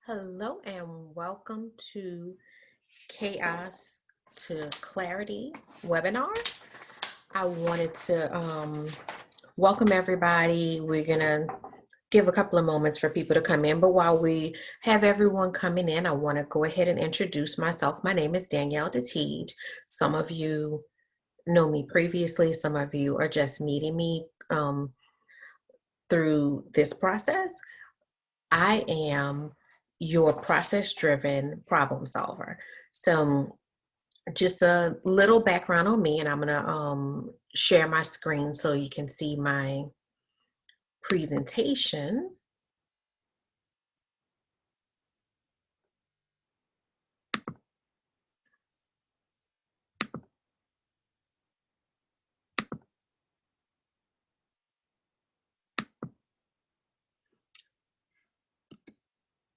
Hello and welcome to Chaos to Clarity webinar. I wanted to welcome everybody. We're going to give a couple of moments for people to come in, but while we have everyone coming in, I want to go ahead and introduce myself. My name is Danielle DeTiege. Some of you know me previously, some of you are just meeting me through this process. I am your process-driven problem solver. So just a little background on me, and I'm gonna share my screen so you can see my presentation.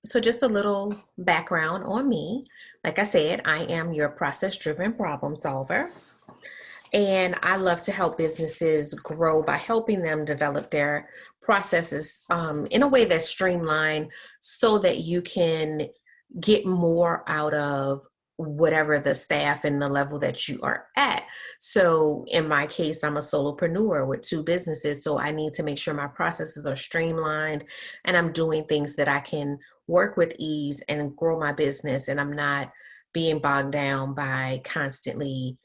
So just a little background on me. Like I said, I am your process-driven problem solver. And I love to help businesses grow by helping them develop their processes in a way that's streamlined so that you can get more out of whatever the staff and the level that you are at. So in my case, I'm a solopreneur with two businesses. So I need to make sure my processes are streamlined and I'm doing things that I can work with ease and grow my business. And I'm not being bogged down by constantly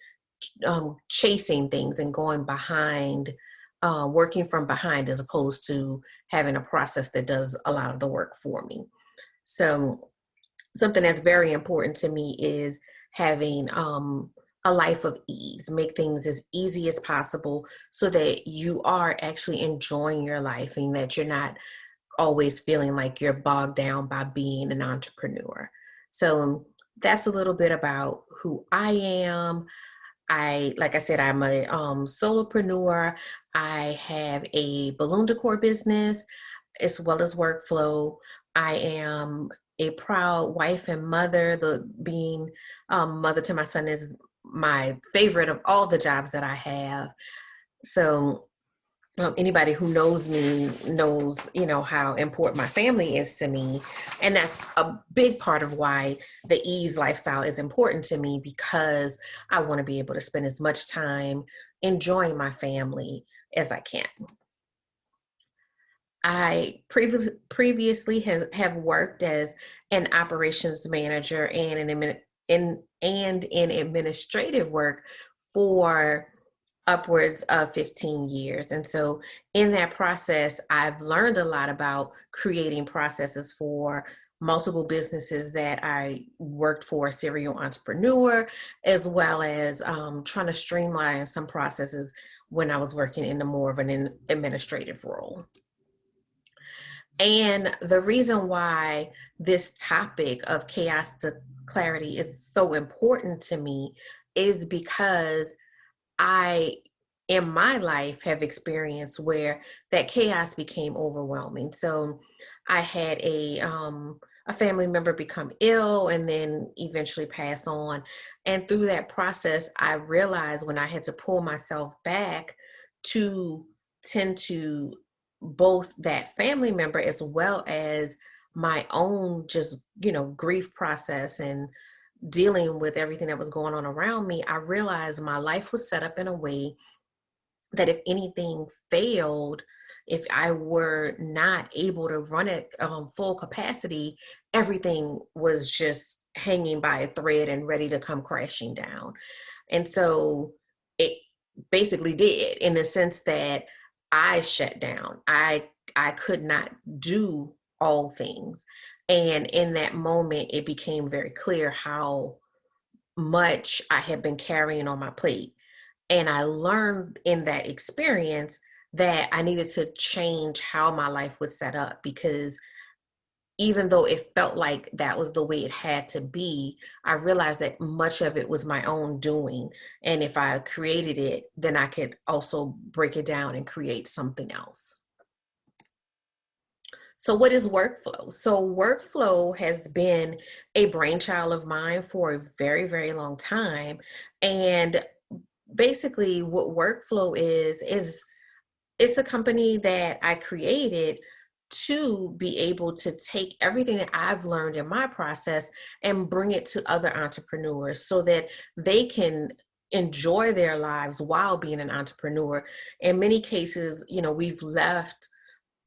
chasing things and going behind, working from behind as opposed to having a process that does a lot of the work for me. So something that's very important to me is having a life of ease, make things as easy as possible so that you are actually enjoying your life and that you're not always feeling like you're bogged down by being an entrepreneur. So that's a little bit about who I am. Like I said, I'm a solopreneur. I have a balloon decor business as well as workflow. I am a proud wife and mother. Being mother to my son is my favorite of all the jobs that I have. So anybody who knows me knows, how important my family is to me. And that's a big part of why the ease lifestyle is important to me, because I want to be able to spend as much time enjoying my family as I can. I previously have worked as an operations manager and in administrative work for upwards of 15 years. And so in that process, I've learned a lot about creating processes for multiple businesses that I worked for, a serial entrepreneur, as well as trying to streamline some processes when I was working in more of an administrative role. And the reason why this topic of chaos to clarity is so important to me is because I, in my life, have experienced where that chaos became overwhelming. So I had a family member become ill and then eventually pass on. And through that process, I realized when I had to pull myself back to tend to both that family member as well as my own just, grief process and dealing with everything that was going on around me, I realized my life was set up in a way that if anything failed, if I were not able to run at full capacity, everything was just hanging by a thread and ready to come crashing down. And so it basically did, in the sense that I shut down. I could not do all things. And in that moment, it became very clear how much I had been carrying on my plate. And I learned in that experience that I needed to change how my life was set up, because even though it felt like that was the way it had to be, I realized that much of it was my own doing. And if I created it, then I could also break it down and create something else. So what is workflow? So workflow has been a brainchild of mine for a very, very long time. And basically what workflow is it's a company that I created to be able to take everything that I've learned in my process and bring it to other entrepreneurs so that they can enjoy their lives while being an entrepreneur. In many cases, we've left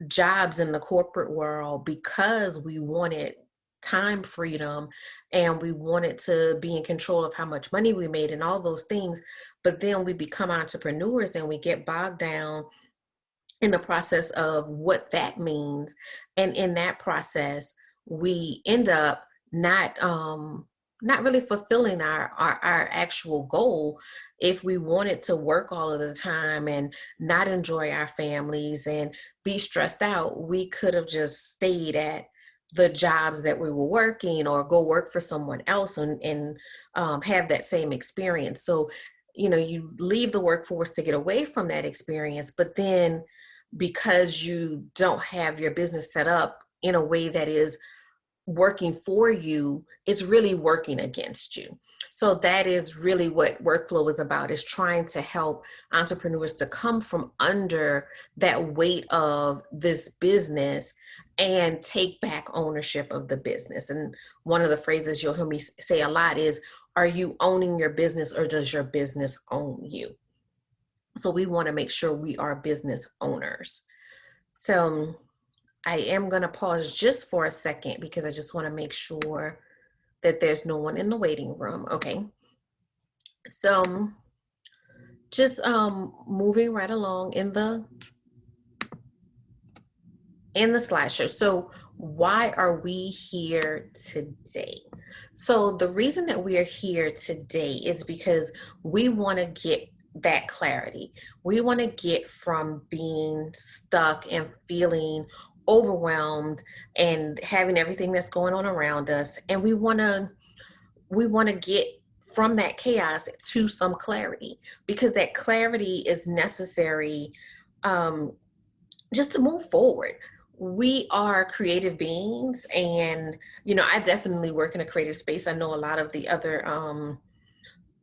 jobs in the corporate world because we wanted time freedom and we wanted to be in control of how much money we made and all those things. But then we become entrepreneurs and we get bogged down in the process of what that means. And in that process, we end up not really fulfilling our actual goal. If we wanted to work all of the time and not enjoy our families and be stressed out, we could have just stayed at the jobs that we were working or go work for someone else and have that same experience. So, you leave the workforce to get away from that experience, but then because you don't have your business set up in a way that is working for you, it's really working against you. So that is really what workflow is about, is trying to help entrepreneurs to come from under that weight of this business and take back ownership of the business. And one of the phrases you'll hear me say a lot is, are you owning your business or does your business own you? So we want to make sure we are business owners. So I am going to pause just for a second because I just want to make sure that there's no one in the waiting room. Okay. So just moving right along in the slideshow. So why are we here today? So the reason that we are here today is because we want to get that clarity. We want to get from being stuck and feeling overwhelmed and having everything that's going on around us, and we want to get from that chaos to some clarity, because that clarity is necessary just to move forward. We are creative beings, and I definitely work in a creative space. I know a lot of the other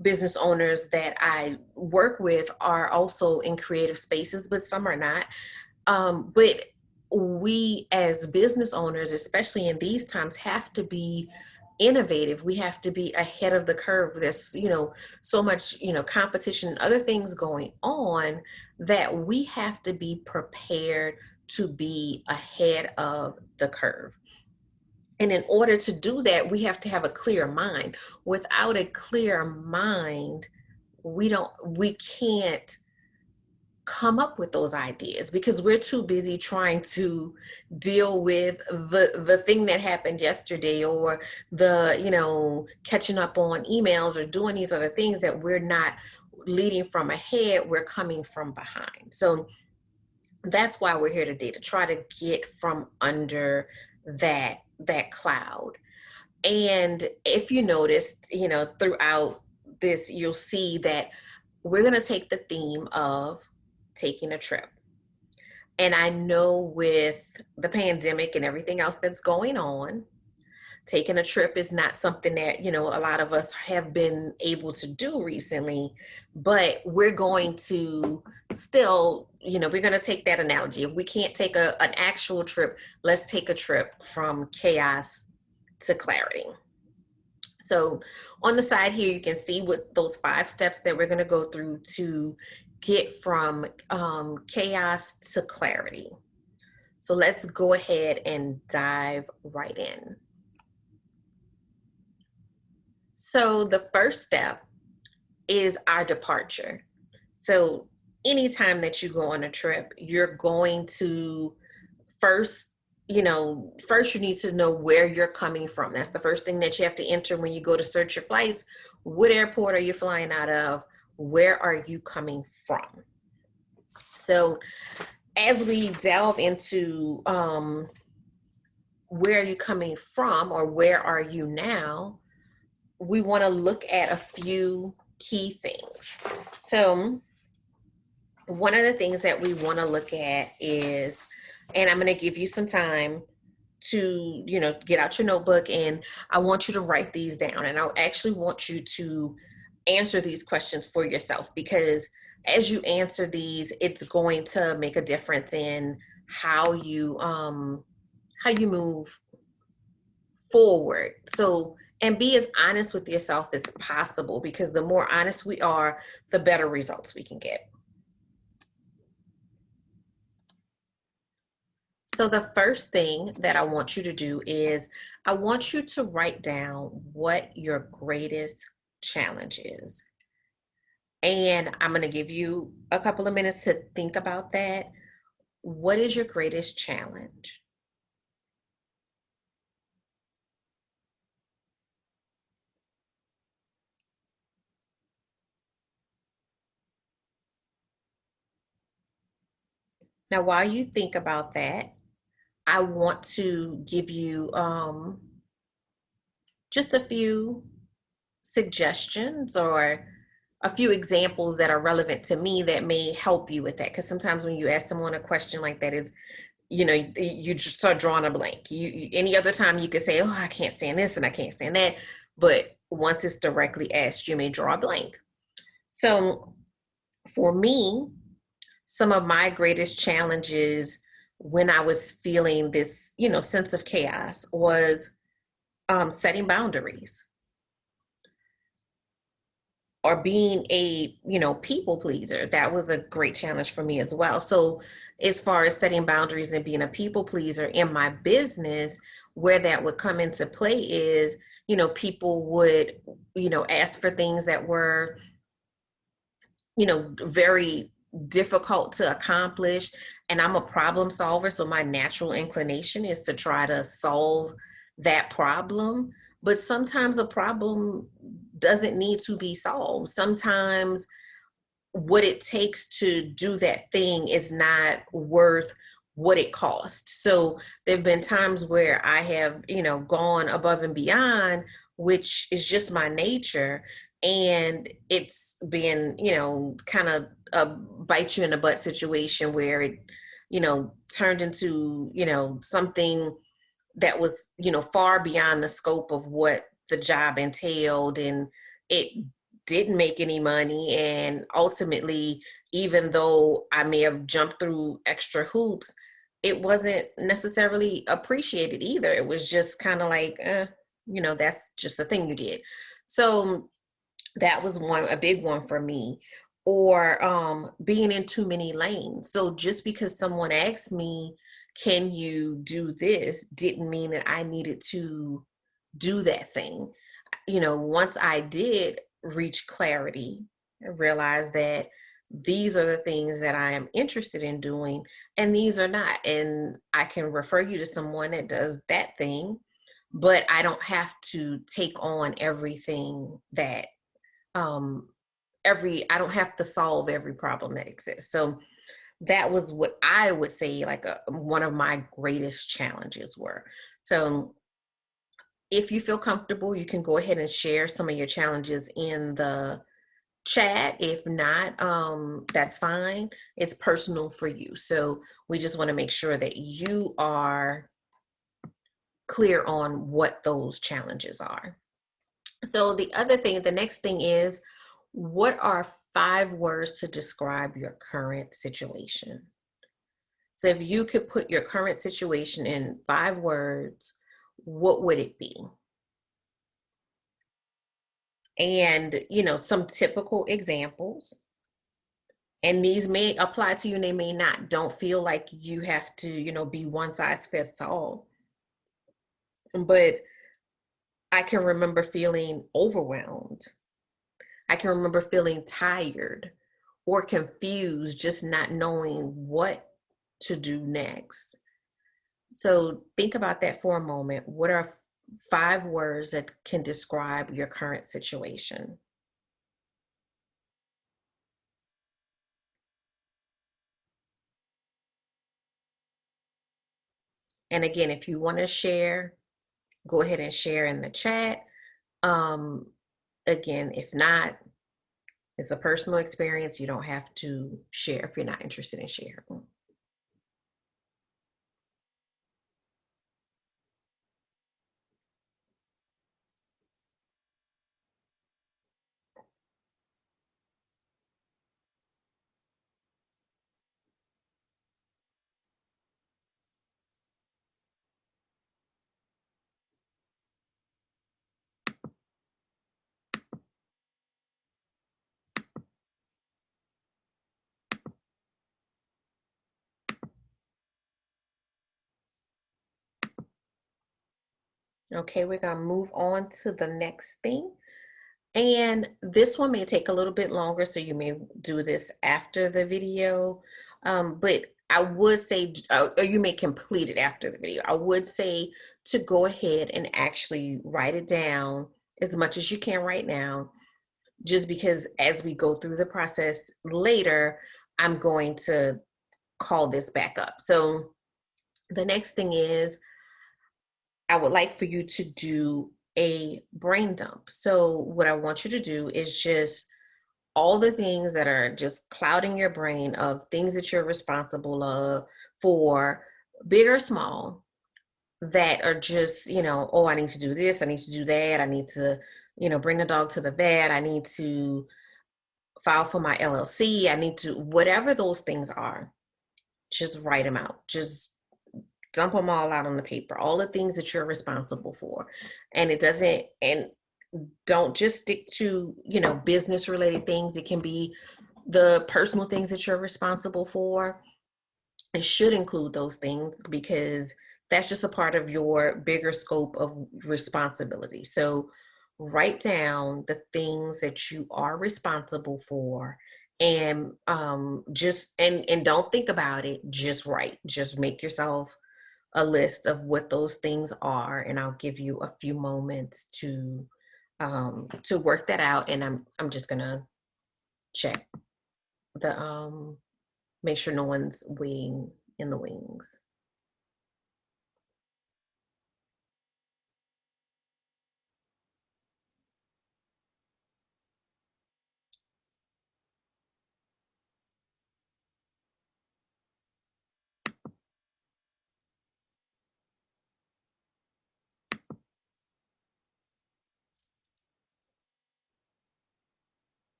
business owners that I work with are also in creative spaces, but some are not. But we as business owners, especially in these times, have to be innovative. We have to be ahead of the curve. There's, so much, competition and other things going on that we have to be prepared to be ahead of the curve. And in order to do that, we have to have a clear mind. Without a clear mind, we can't come up with those ideas because we're too busy trying to deal with the thing that happened yesterday, or catching up on emails or doing these other things that we're not leading from ahead, we're coming from behind. So that's why we're here today, to try to get from under that cloud. And if you noticed, throughout this, you'll see that we're going to take the theme of taking a trip. And I know with the pandemic and everything else that's going on, taking a trip is not something that, a lot of us have been able to do recently, but we're going to still, we're going to take that analogy. If we can't take an actual trip, let's take a trip from chaos to clarity. So on the side here, you can see what those 5 steps that we're going to go through to get from chaos to clarity. So let's go ahead and dive right in. So the first step is our departure. So anytime that you go on a trip, you're going to first you need to know where you're coming from. That's the first thing that you have to enter when you go to search your flights. What airport are you flying out of? Where are you coming from? So as we delve into where are you coming from, or where are you now, we want to look at a few key things. So one of the things that we want to look at is, and I'm going to give you some time to, get out your notebook, and I want you to write these down. And I actually want you to answer these questions for yourself, because as you answer these, it's going to make a difference in how you move forward. So, and be as honest with yourself as possible, because the more honest we are, the better results we can get. So the first thing that I want you to do is I want you to write down what your greatest challenge is. And I'm going to give you a couple of minutes to think about that. What is your greatest challenge? Now, while you think about that, I want to give you just a few suggestions or a few examples that are relevant to me that may help you with that. Because sometimes when you ask someone a question like that, is you just start drawing a blank. Any other time you could say, "Oh, I can't stand this and I can't stand that," but once it's directly asked, you may draw a blank. So for me, some of my greatest challenges when I was feeling this, sense of chaos was setting boundaries or being a, people pleaser. That was a great challenge for me as well. So as far as setting boundaries and being a people pleaser in my business, where that would come into play is, people would, ask for things that were, very difficult to accomplish. And I'm a problem solver. So my natural inclination is to try to solve that problem. But sometimes a problem doesn't need to be solved. Sometimes what it takes to do that thing is not worth what it costs. So there have been times where I have, gone above and beyond, which is just my nature. And it's been, kind of a bite you in the butt situation where it, turned into, something that was, far beyond the scope of what the job entailed. And it didn't make any money. And ultimately, even though I may have jumped through extra hoops, it wasn't necessarily appreciated either. It was just kind of like, that's just a thing you did. So that was a big one for me. Or being in too many lanes. So just because someone asked me, can you do this, didn't mean that I needed to do that thing. Once I did reach clarity and realize that these are the things that I am interested in doing and these are not, and I can refer you to someone that does that thing, but I don't have to take on everything that um I don't have to solve every problem that exists. So that was what I would say like one of my greatest challenges were. So if you feel comfortable, you can go ahead and share some of your challenges in the chat. If not, that's fine. It's personal for you. So we just want to make sure that you are clear on what those challenges are. So the next thing is, what are 5 words to describe your current situation? So if you could put your current situation in 5 words, what would it be? And, some typical examples. And these may apply to you and they may not. Don't feel like you have to, be one size fits all. But I can remember feeling overwhelmed. I can remember feeling tired or confused, just not knowing what to do next. So think about that for a moment. What are 5 words that can describe your current situation? And again, if you want to share, go ahead and share in the chat. Um, Again, if not, it's a personal experience. You don't have to share if you're not interested in sharing. Okay, we're gonna move on to the next thing. And this one may take a little bit longer, so you may do this after the video. But I would say, or you may complete it after the video. I would say to go ahead and actually write it down as much as you can right now, just because as we go through the process later, I'm going to call this back up. So the next thing is I would like for you to do a brain dump. So what I want you to do is just all the things that are just clouding your brain of things that you're responsible of for, big or small, that are just, oh, I need to do this, I need to do that, I need to, bring the dog to the vet, I need to file for my LLC, I need to, whatever those things are, just write them out. Just dump them all out on the paper, all the things that you're responsible for. And it doesn't, and don't just stick to, business related things. It can be the personal things that you're responsible for. It should include those things because that's just a part of your bigger scope of responsibility. So write down the things that you are responsible for, and just and don't think about it, just write, just make yourself a list of what those things are, and I'll give you a few moments to work that out. And I'm just gonna check the make sure no one's waiting in the wings.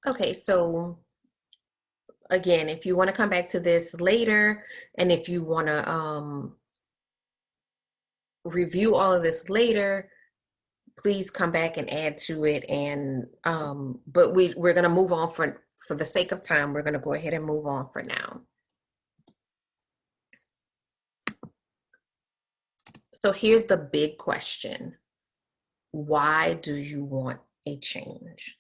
Okay, so again, if you want to come back to this later, and if you want to review all of this later, please come back and add to it. And but we're going to move on for the sake of time. We're going to go ahead and move on for now. So here's the big question: why do you want a change?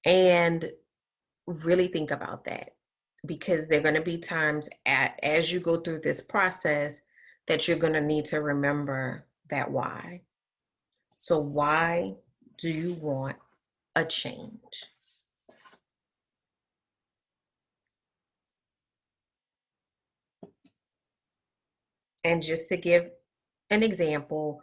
And really think about that, because there are going to be times as you go through this process that you're going to need to remember that why. So why do you want a change? And just to give an example,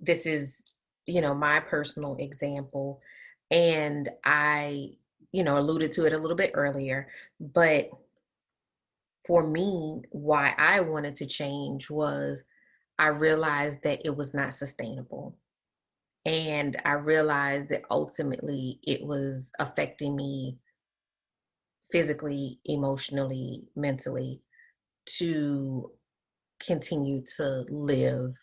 this is, my personal example, and I, alluded to it a little bit earlier, but for me, why I wanted to change was I realized that it was not sustainable. And I realized that ultimately it was affecting me physically, emotionally, mentally, to continue to live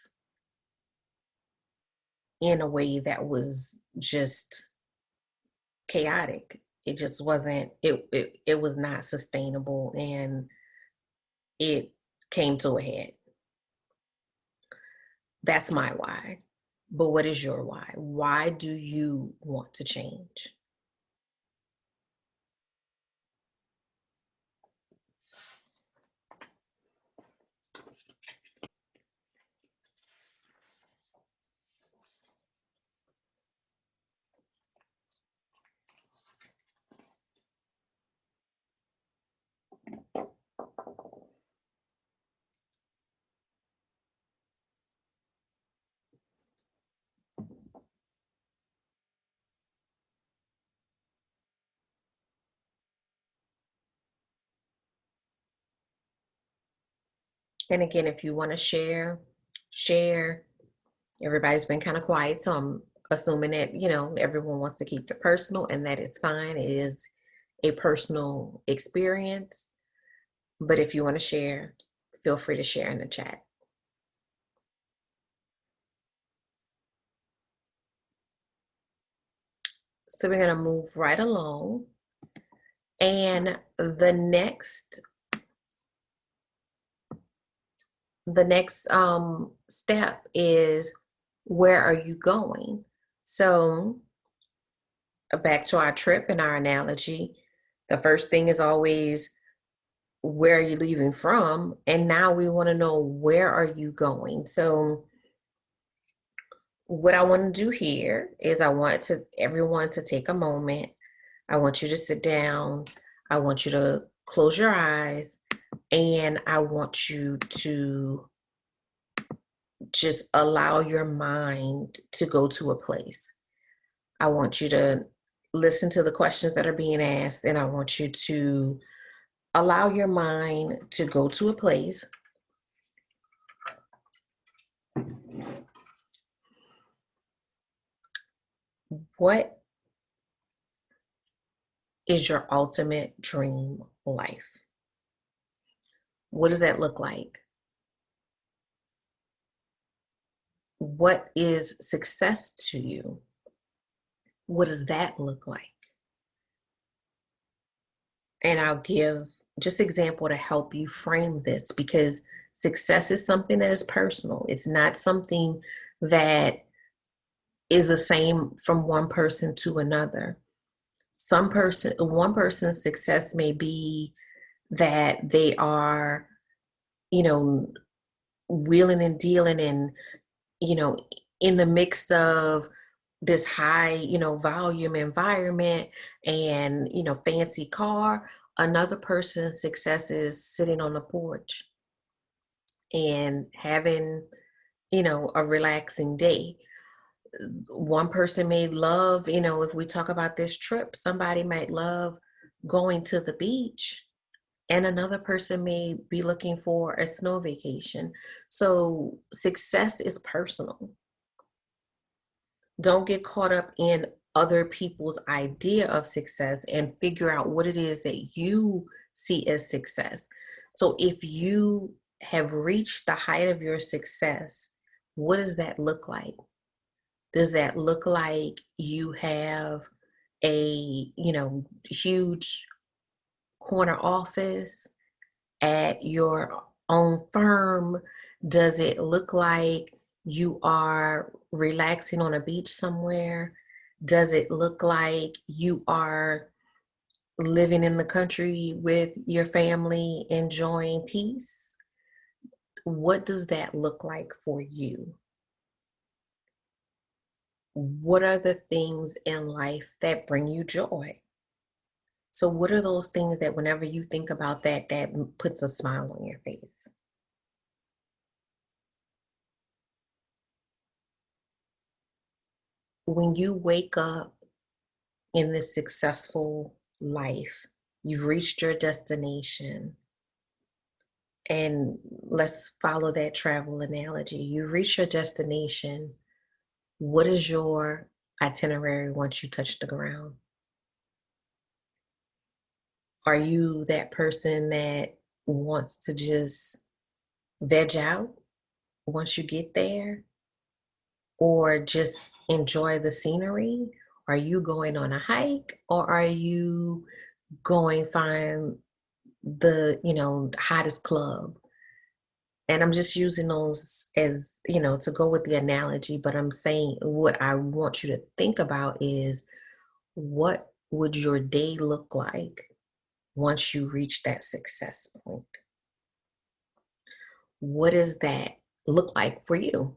in a way that was just chaotic. It just wasn't, it was not sustainable, and it came to a head. That's my why. But what is your why? Why do you want to change? And again, if you want to share, share. Everybody's been kind of quiet, so I'm assuming that, everyone wants to keep it personal, and that is fine. It is a personal experience. But if you want to share, feel free to share in the chat. So we're going to move right along. And the next step is, where are you going? So back to our trip and our analogy, the first thing is always, where are you leaving from? And now we want to know, where are you going? So what I want to do here is, I want everyone to take a moment. I want you to sit down. I want you to close your eyes, and I want you to just allow your mind to go to a place. I want you to listen to the questions that are being asked, and I want you to allow your mind to go to a place. What is your ultimate dream life? What does that look like? What is success to you? What does that look like? And I'll give just example to help you frame this, because success is something that is personal. It's not something that is the same from one person to another. One person's success may be that they are, you know, wheeling and dealing and, you know, in the mix of this high, volume environment and, fancy car. Another person's success is sitting on the porch and having, a relaxing day. One person may love, if we talk about this trip, somebody might love going to the beach, and another person may be looking for a snow vacation. So success is personal. Don't get caught up in other people's idea of success, and figure out what it is that you see as success. So if you have reached the height of your success, what does that look like? Does that look like you have a, huge corner office at your own firm? Does it look like you are relaxing on a beach somewhere? Does it look like you are living in the country with your family, enjoying peace? What does that look like for you? What are the things in life that bring you joy? So what are those things that whenever you think about that, that puts a smile on your face? When you wake up in this successful life, you've reached your destination, and let's follow that travel analogy. You reach your destination. What is your itinerary once you touch the ground? Are you that person that wants to just veg out once you get there, or just enjoy the scenery? Are you going on a hike, or are you going find the, hottest club? And I'm just using those as, to go with the analogy, but I'm saying what I want you to think about is, what would your day look like once you reach that success point? What does that look like for you?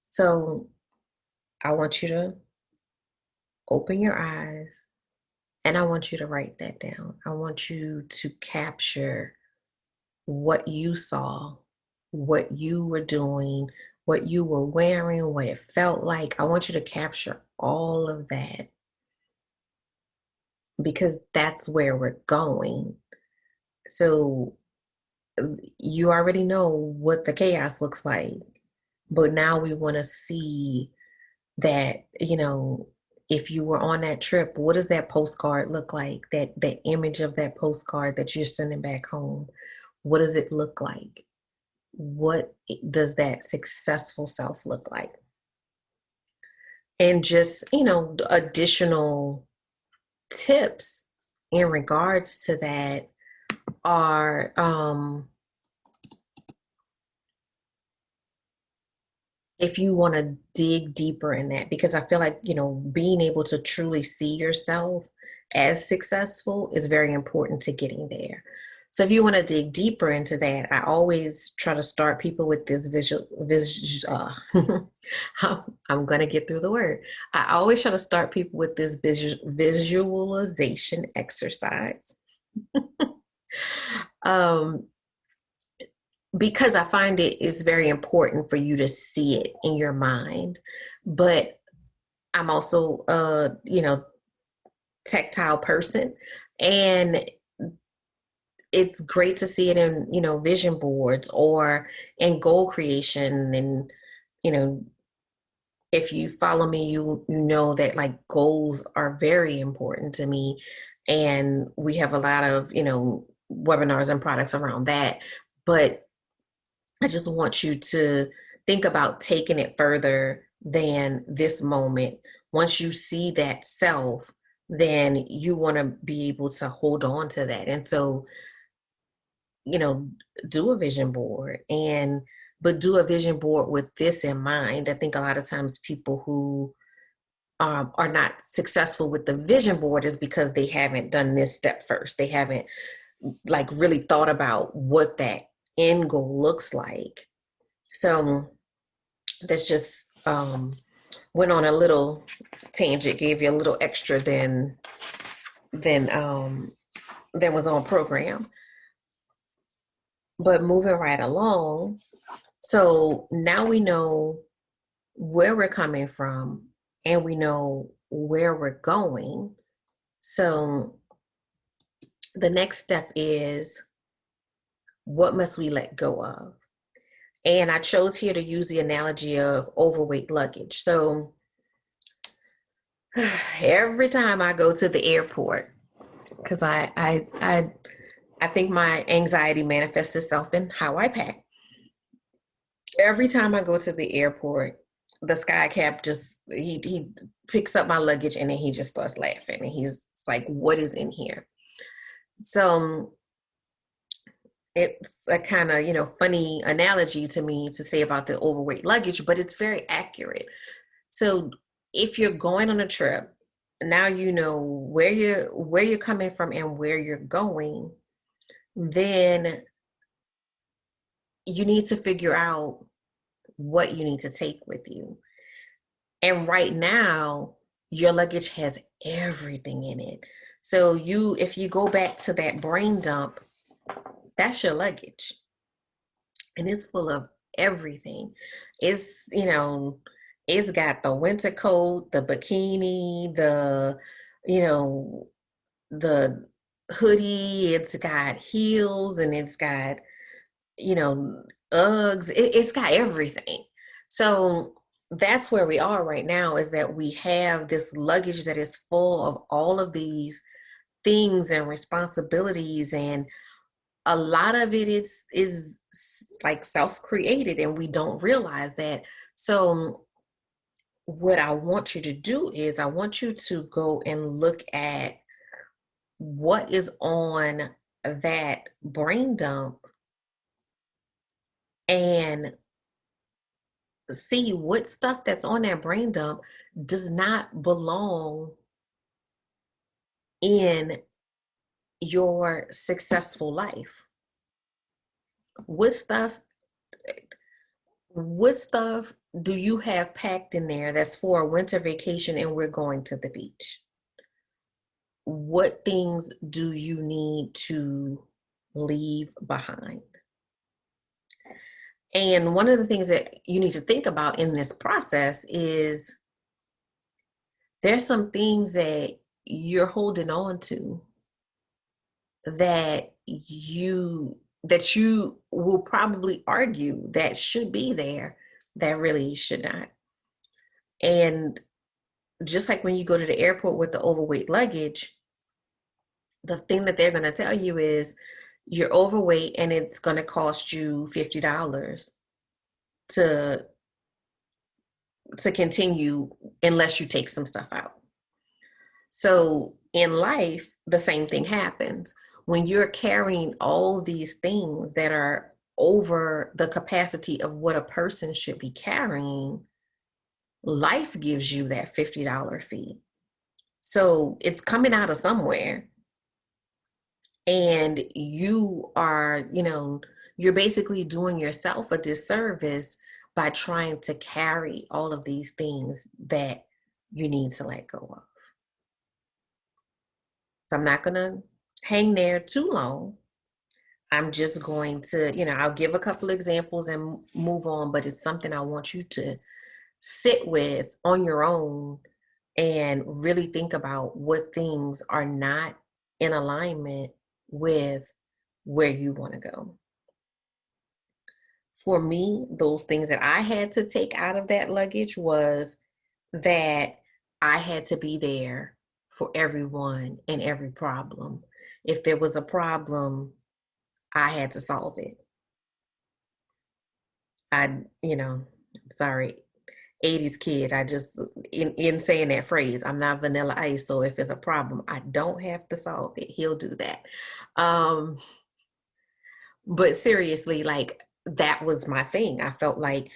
So I want you to open your eyes, and I want you to write that down. I want you to capture what you saw, what you were doing, what you were wearing, what it felt like. I want you to capture all of that, because that's where we're going. So you already know what the chaos looks like, but now we want to see that, if you were on that trip, what does that postcard look like? That image of that postcard that you're sending back home, what does it look like? What does that successful self look like? And just, additional tips in regards to that are if you want to dig deeper in that, because I feel like, being able to truly see yourself as successful is very important to getting there. So if you want to dig deeper into that, I always try to start people with this I'm going to get through the word. I always try to start people with this visualization exercise. um, because I find it is very important for you to see it in your mind. But I'm also tactile person, and it's great to see it in, vision boards or in goal creation. And, you know, if you follow me, you know that like goals are very important to me. And we have a lot of, webinars and products around that. But I just want you to think about taking it further than this moment. Once you see that self, then you want to be able to hold on to that. And so, you know, do a vision board, but do a vision board with this in mind. I think a lot of times people who are not successful with the vision board is because they haven't done this step first. They haven't like really thought about what that end goal looks like. So that's just went on a little tangent, gave you a little extra than was on program. But moving right along, so now we know where we're coming from and we know where we're going. So the next step is, what must we let go of? And I chose here to use the analogy of overweight luggage. So every time I go to the airport, because I think my anxiety manifests itself in how I pack. Every time I go to the airport, the sky cap just he picks up my luggage and then he just starts laughing and he's like, "What is in here?" So it's a kind of funny analogy to me to say about the overweight luggage, but it's very accurate. So if you're going on a trip, now you know where you're coming from and where you're going, then you need to figure out what you need to take with you. And right now, your luggage has everything in it. So if you go back to that brain dump, that's your luggage. And it's full of everything. It's, it's got the winter coat, the bikini, you know, the hoodie, it's got heels, and it's got, you know, Uggs. It's got everything. So that's where we are right now, is that we have this luggage that is full of all of these things and responsibilities, and a lot of it is like self-created and we don't realize that. So what I want you to do is I want you to go and look at what is on that brain dump and see what stuff that's on that brain dump does not belong in your successful life. What stuff what stuff do you have packed in there that's for a winter vacation and we're going to the beach? What things do you need to leave behind? And one of the things that you need to think about in this process is there's some things that you're holding on to that you that you will probably argue that should be there that really should not. And just like when you go to the airport with the overweight luggage, the thing that they're going to tell you is you're overweight and it's going to cost you $50 to continue unless you take some stuff out. So in life, the same thing happens. When you're carrying all these things that are over the capacity of what a person should be carrying, life gives you that $50 fee. So it's coming out of somewhere. And you are, you're basically doing yourself a disservice by trying to carry all of these things that you need to let go of. So I'm not going to hang there too long. I'm just going to, I'll give a couple examples and move on, but it's something I want you to sit with on your own and really think about what things are not in alignment with where you want to go. For me, those things that I had to take out of that luggage was that I had to be there for everyone and every problem. If there was a problem, I had to solve it. Sorry, 80s kid. I just, in saying that phrase, I'm not Vanilla Ice. So if it's a problem, I don't have to solve it. He'll do that. But seriously, like, that was my thing. I felt like,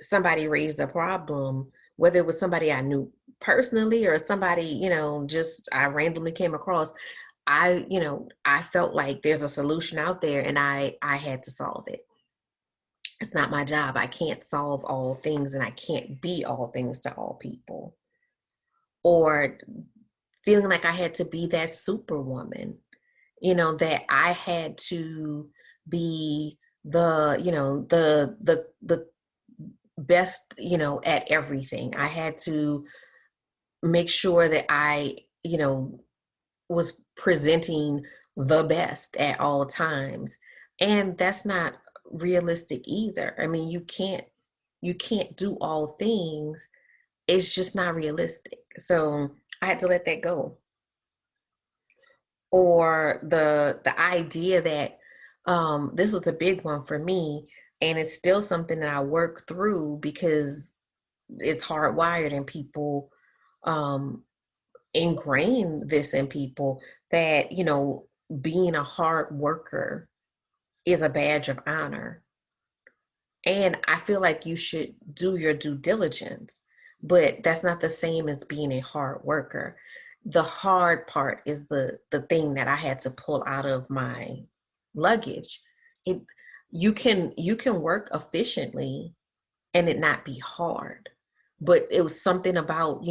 somebody raised a problem, whether it was somebody I knew personally or somebody, just I randomly came across. I felt like there's a solution out there and I had to solve it. It's not my job. I can't solve all things and I can't be all things to all people. Or feeling like I had to be that superwoman, that I had to be the best, at everything. I had to make sure that I, was presenting the best at all times. And that's not realistic either. I mean, you can't do all things. It's just not realistic. So I had to let that go. Or the idea that this was a big one for me, and it's still something that I work through because it's hardwired in people, ingrain this in people that, being a hard worker is a badge of honor. And I feel like you should do your due diligence, but that's not the same as being a hard worker. The hard part is the thing that I had to pull out of my luggage. You can work efficiently and it not be hard, but it was something about,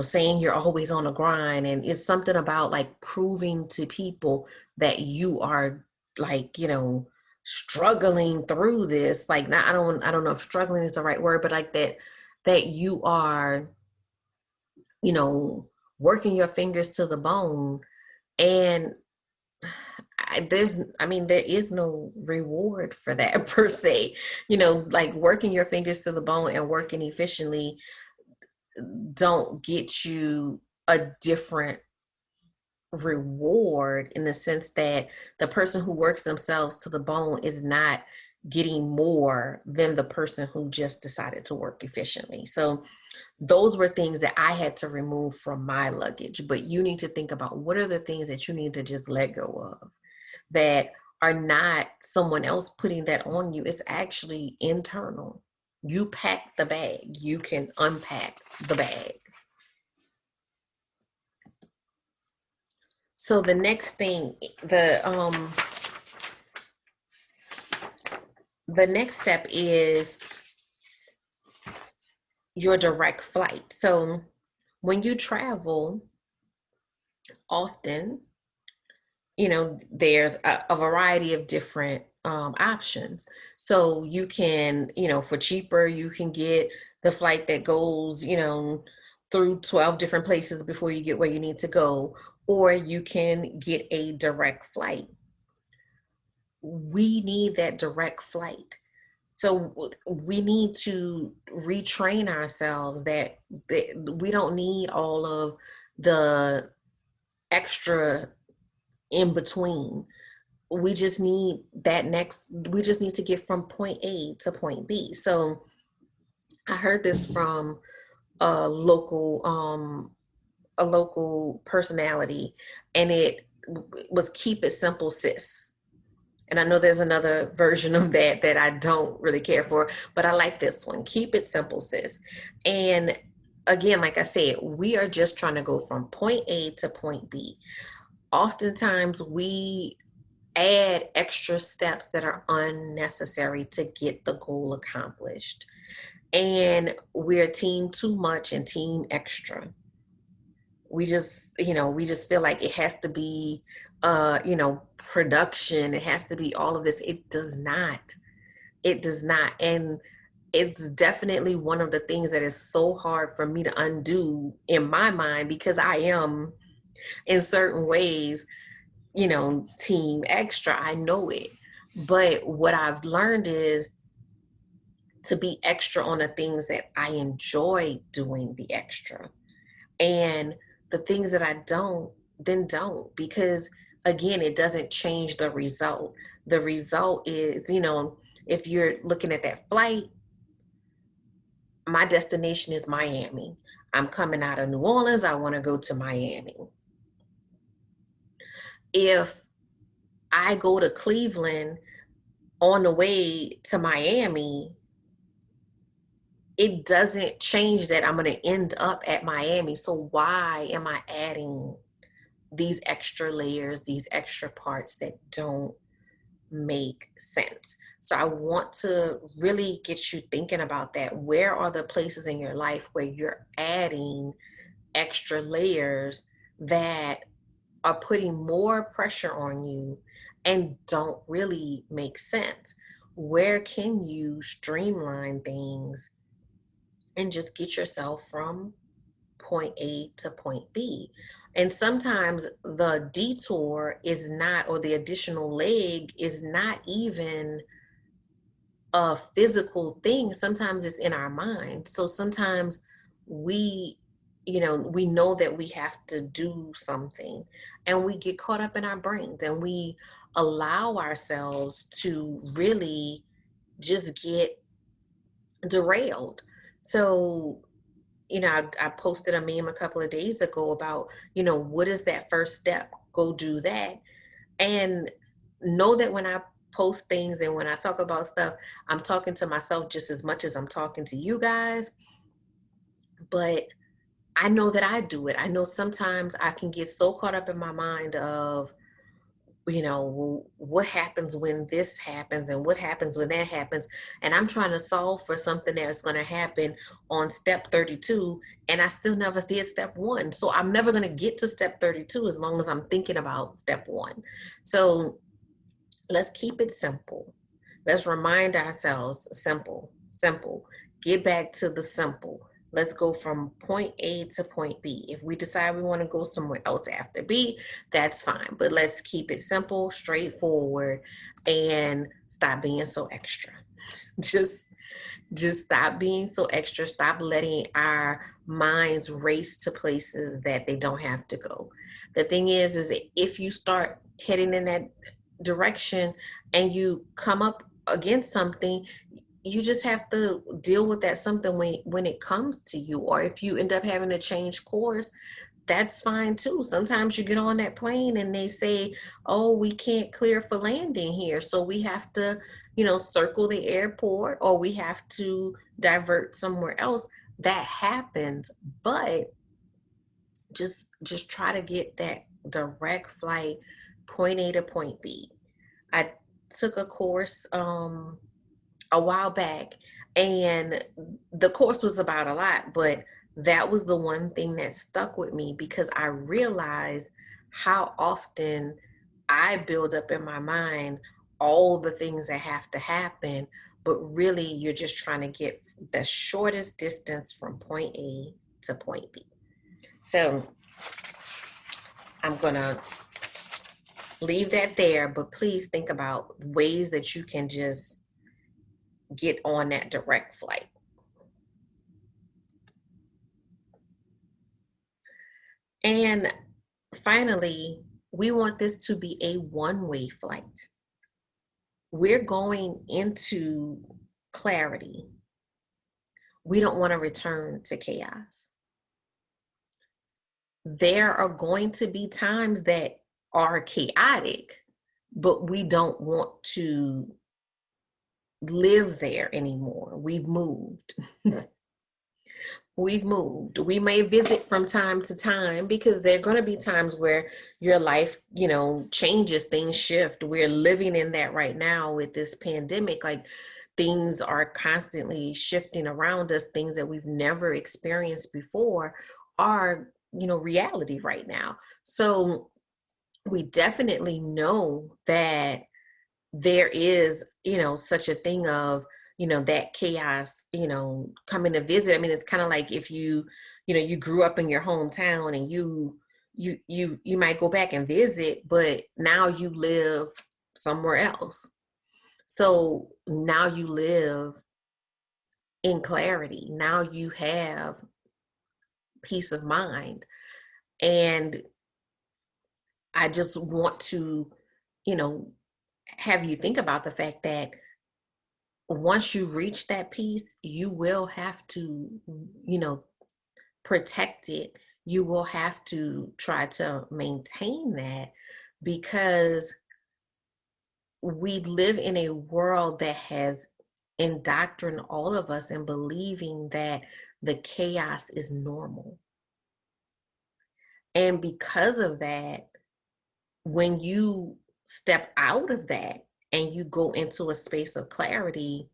saying you're always on a grind, and it's something about like proving to people that you are like, struggling through this. Like, not, I don't know if struggling is the right word, but like that you are, working your fingers to the bone. And there is no reward for that per se, like working your fingers to the bone and working efficiently don't get you a different reward, in the sense that the person who works themselves to the bone is not getting more than the person who just decided to work efficiently. So those were things that I had to remove from my luggage. But you need to think about, what are the things that you need to just let go of that are not someone else putting that on you. It's actually internal. You pack the bag, you can unpack the bag. So the next thing, the next step is your direct flight. So when you travel often, there's a variety of different options. So you can, for cheaper, you can get the flight that goes, through 12 different places before you get where you need to go, or you can get a direct flight. we need that direct flight. So we need to retrain ourselves that we don't need all of the extra in between. We just need to get from point A to point B. So I heard this from a local personality, and it was keep it simple, sis. And I know there's another version of that I don't really care for, but I like this one. Keep it simple, sis. And again, like I said, we are just trying to go from point A to point B. Oftentimes we add extra steps that are unnecessary to get the goal accomplished. And we're team too much and team extra. We just feel like it has to be production. It has to be all of this. It does not. And it's definitely one of the things that is so hard for me to undo in my mind, because I am in certain ways, team extra. I know it. But what I've learned is to be extra on the things that I enjoy doing the extra. And the things that I don't, then don't. Because again, it doesn't change the result. The result is, if you're looking at that flight, my destination is Miami. I'm coming out of New Orleans. I want to go to Miami. If I go to Cleveland on the way to Miami, it doesn't change that I'm going to end up at Miami. So why am I adding these extra layers, these extra parts that don't make sense? So I want to really get you thinking about that. Where are the places in your life where you're adding extra layers that are putting more pressure on you and don't really make sense? Where can you streamline things and just get yourself from point A to point B? And sometimes the detour is not, or the additional leg is not even a physical thing. Sometimes it's in our mind. So sometimes we, we know that we have to do something, and we get caught up in our brains, and we allow ourselves to really just get derailed. So I posted a meme a couple of days ago about, what is that first step? Go do that. And know that when I post things and when I talk about stuff, I'm talking to myself just as much as I'm talking to you guys. But I know that I do it. I know sometimes I can get so caught up in my mind of, what happens when this happens and what happens when that happens. And I'm trying to solve for something that's going to happen on step 32, and I still never did step 1. So I'm never going to get to step 32 as long as I'm thinking about step 1. So let's keep it simple. Let's remind ourselves simple, simple. Get back to the simple. Let's go from point A to point B. If we decide we want to go somewhere else after B, that's fine. But let's keep it simple, straightforward, and stop being so extra. Just stop being so extra. Stop letting our minds race to places that they don't have to go. The thing is if you start heading in that direction and you come up against something, you just have to deal with that something when it comes to you. Or if you end up having to change course, that's fine too. Sometimes you get on that plane and they say, oh, we can't clear for landing here, so we have to circle the airport, or we have to divert somewhere else. That happens. But just try to get that direct flight, point A to point B. I took a course a while back, and the course was about a lot, but that was the one thing that stuck with me, because I realized how often I build up in my mind all the things that have to happen, but really you're just trying to get the shortest distance from point A to point B. So I'm gonna leave that there, but please think about ways that you can just get on that direct flight. And finally, we want this to be a one-way flight. We're going into clarity. We don't want to return to chaos. There are going to be times that are chaotic, but we don't want to live there anymore. We've moved. We've moved. We may visit from time to time because there are going to be times where your life, changes, things shift. We're living in that right now with this pandemic. Like, things are constantly shifting around us. Things that we've never experienced before are, reality right now. So we definitely know that there is, such a thing of, that chaos, coming to visit. I mean, it's kind of like if you grew up in your hometown and you might go back and visit, but now you live somewhere else. So now you live in clarity. Now you have peace of mind. And I just want to, you know, have you think about the fact that once you reach that peace, you will have to, protect it. You will have to try to maintain that because we live in a world that has indoctrinated all of us in believing that the chaos is normal. And because of that, when you step out of that and you go into a space of clarity,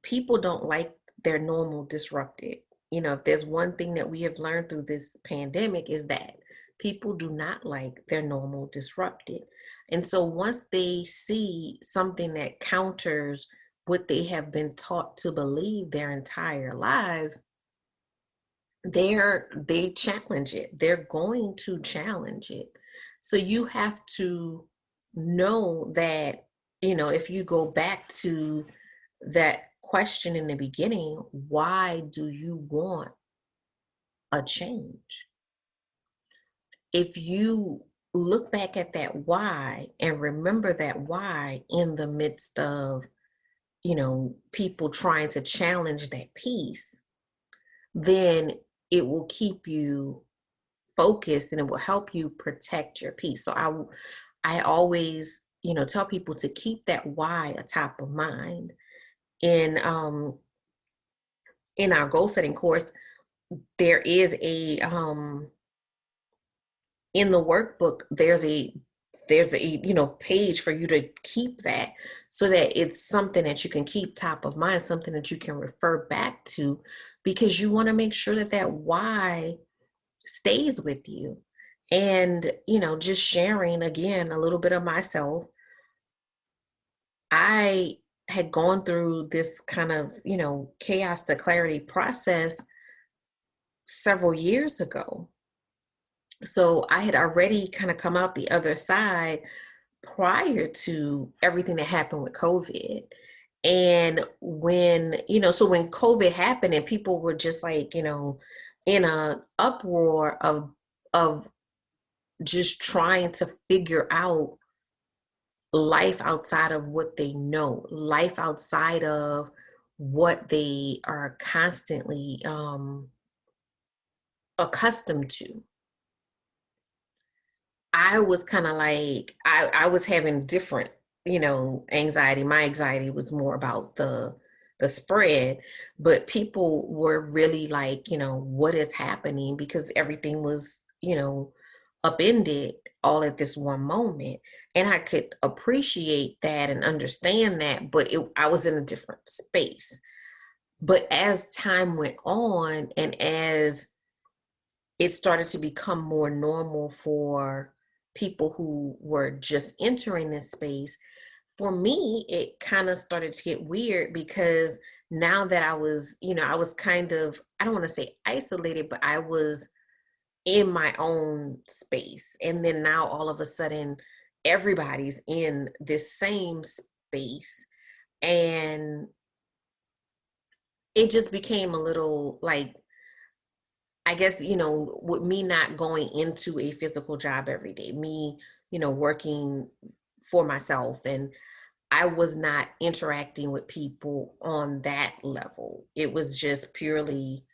people don't like their normal disrupted. If there's one thing that we have learned through this pandemic is that people do not like their normal disrupted. And so once they see something that counters what they have been taught to believe their entire lives, they challenge it. They're going to challenge it. So you have to know that, if you go back to that question in the beginning, why do you want a change? If you look back at that why and remember that why in the midst of, people trying to challenge that piece, then it will keep you focused and it will help you protect your peace. So I always, tell people to keep that why atop of mind. In our goal setting course, there is a in the workbook, there's a page for you to keep that so that it's something that you can keep top of mind, something that you can refer back to, because you want to make sure that that why stays with you. And just sharing again a little bit of myself, I had gone through this kind of chaos to clarity process several years ago. So I had already kind of come out the other side prior to everything that happened with COVID. And so when COVID happened and people were just like, in a uproar of just trying to figure out life outside of what they know, life outside of what they are constantly accustomed to. I was kind of like, I was having different, anxiety. My anxiety was more about the spread, but people were really like, what is happening? Because everything was, upended all at this one moment. And I could appreciate that and understand that, but I was in a different space. But as time went on and as it started to become more normal for people who were just entering this space, for me, it kind of started to get weird because now that I was kind of, I don't want to say isolated, but I was in my own space. And then now all of a sudden, everybody's in this same space. And it just became a little like, I guess, with me not going into a physical job every day, me, working for myself, and I was not interacting with people on that level. It was just purely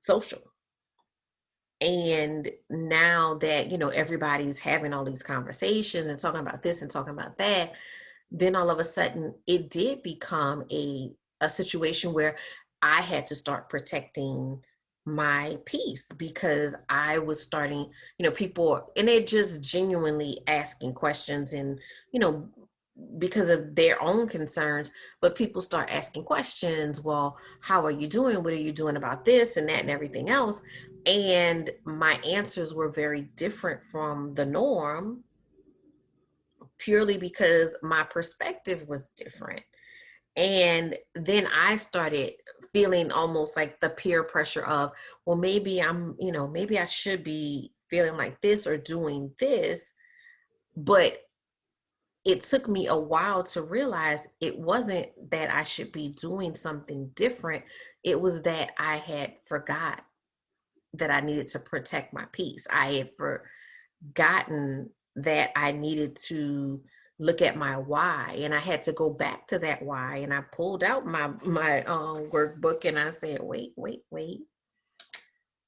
social. And now that, everybody's having all these conversations and talking about this and talking about that, then all of a sudden it did become a situation where I had to start protecting my peace, because I was starting, people, and they're just genuinely asking questions, and, you know, because of their own concerns, but people start asking questions. Well, how are you doing? What are you doing about this and that and everything else? And my answers were very different from the norm, purely because my perspective was different. And then I started feeling almost like the peer pressure of, well, maybe maybe I should be feeling like this or doing this. But it took me a while to realize it wasn't that I should be doing something different. It was that I had forgot that I needed to protect my peace. I had forgotten that I needed to look at my why, and I had to go back to that why. And I pulled out my workbook, and I said, wait.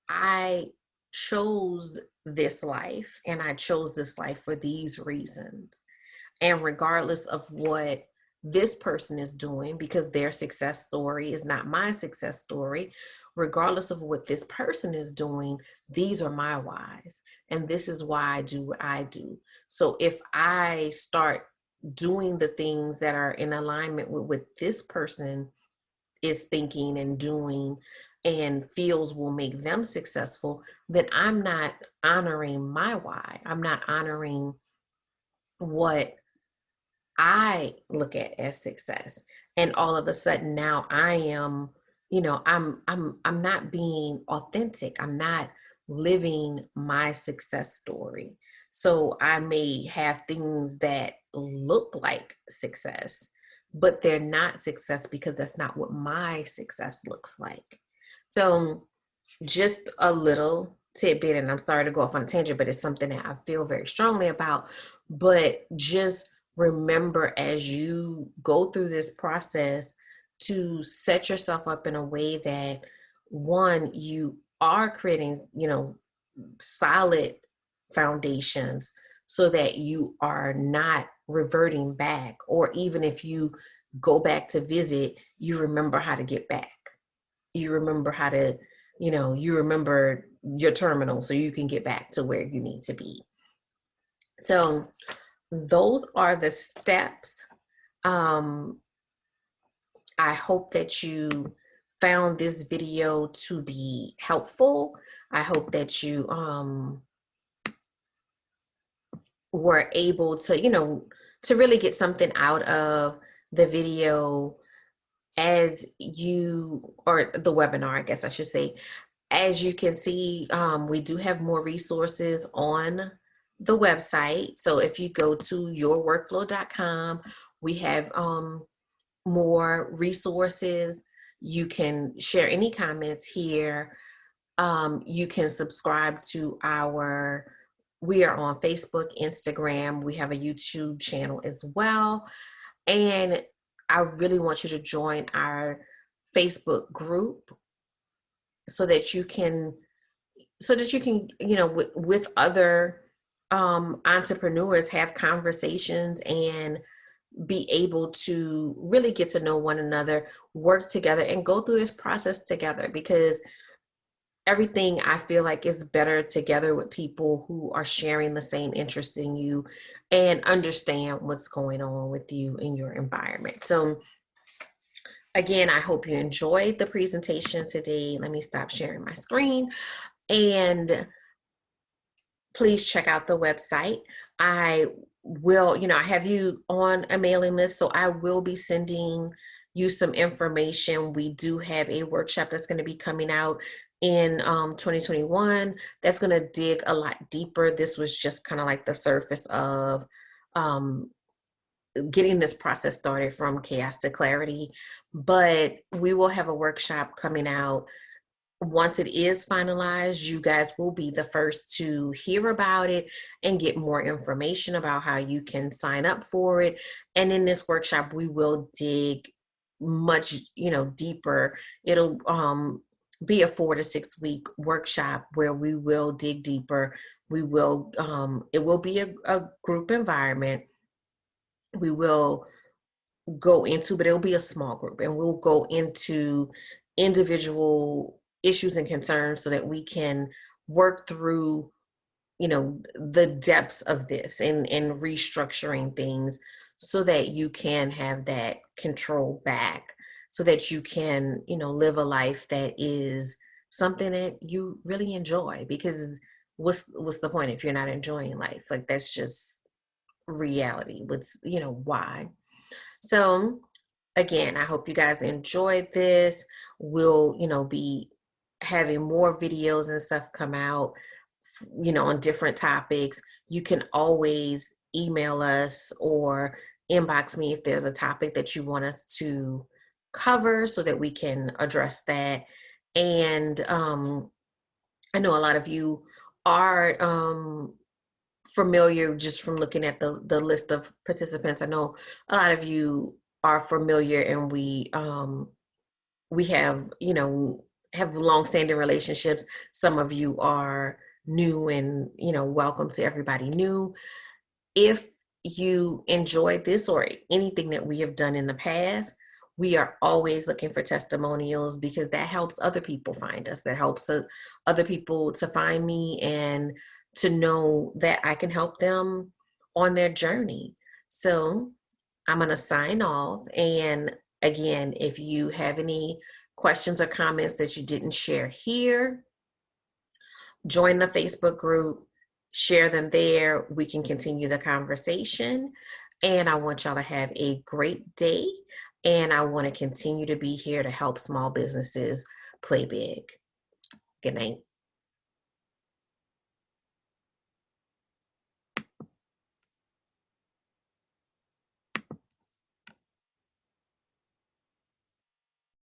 I chose this life, and I chose this life for these reasons. And regardless of what this person is doing, because their success story is not my success story, regardless of what this person is doing, these are my whys. And this is why I do what I do. So if I start doing the things that are in alignment with what this person is thinking and doing and feels will make them successful, then I'm not honoring my why. I'm not honoring what I look at as success. And all of a sudden now I am, I'm not being authentic. I'm not living my success story. So I may have things that look like success, but they're not success because that's not what my success looks like. So just a little tidbit, and I'm sorry to go off on a tangent, but it's something that I feel very strongly about. But just remember, as you go through this process, to set yourself up in a way that, one, you are creating, solid foundations, so that you are not reverting back. Or even if you go back to visit, you remember how to get back. You remember how to, you remember your terminal so you can get back to where you need to be. So those are the steps. I hope that you found this video to be helpful. I hope that you were able to, to really get something out of the video, as you, or the webinar, I guess I should say. As you can see, we do have more resources on the website. So if you go to yourworkflow.com, we have more resources. You can share any comments here. You can subscribe to we are on Facebook, Instagram. We have a YouTube channel as well. And I really want you to join our Facebook group so that you can, with other entrepreneurs, have conversations and be able to really get to know one another, work together, and go through this process together. Because everything, I feel like, is better together with people who are sharing the same interest in you and understand what's going on with you in your environment. So again, I hope you enjoyed the presentation today. Let me stop sharing my screen. And please check out the website. I will, I have you on a mailing list, so I will be sending you some information. We do have a workshop that's going to be coming out in 2021 that's going to dig a lot deeper. This was just kind of like the surface of um, getting this process started from chaos to clarity. But we will have a workshop coming out. Once it is finalized, you guys will be the first to hear about it and get more information about how you can sign up for it. And in this workshop, we will dig much, deeper. It'll be a 4 to 6 week workshop where we will dig deeper. We will, it will be a group environment. We will go into, but it'll be a small group, and we'll go into individual issues and concerns so that we can work through, the depths of this and restructuring things so that you can have that control back, so that you can, live a life that is something that you really enjoy. Because what's the point if you're not enjoying life? Like, that's just reality. Why? So again, I hope you guys enjoyed this. We'll, be having more videos and stuff come out, on different topics. You can always email us or inbox me if there's a topic that you want us to cover so that we can address that. And I know a lot of you are familiar just from looking at the list of participants. I know a lot of you are familiar, and we have, have long-standing relationships. Some of you are new, and welcome to everybody new. If you enjoyed this or anything that we have done in the past, we are always looking for testimonials, because that helps other people find us. That helps other people to find me and to know that I can help them on their journey. So I'm going to sign off. And again, if you have any questions or comments that you didn't share here, join the Facebook group, share them there. We can continue the conversation. And I want y'all to have a great day. And I want to continue to be here to help small businesses play big. Good night.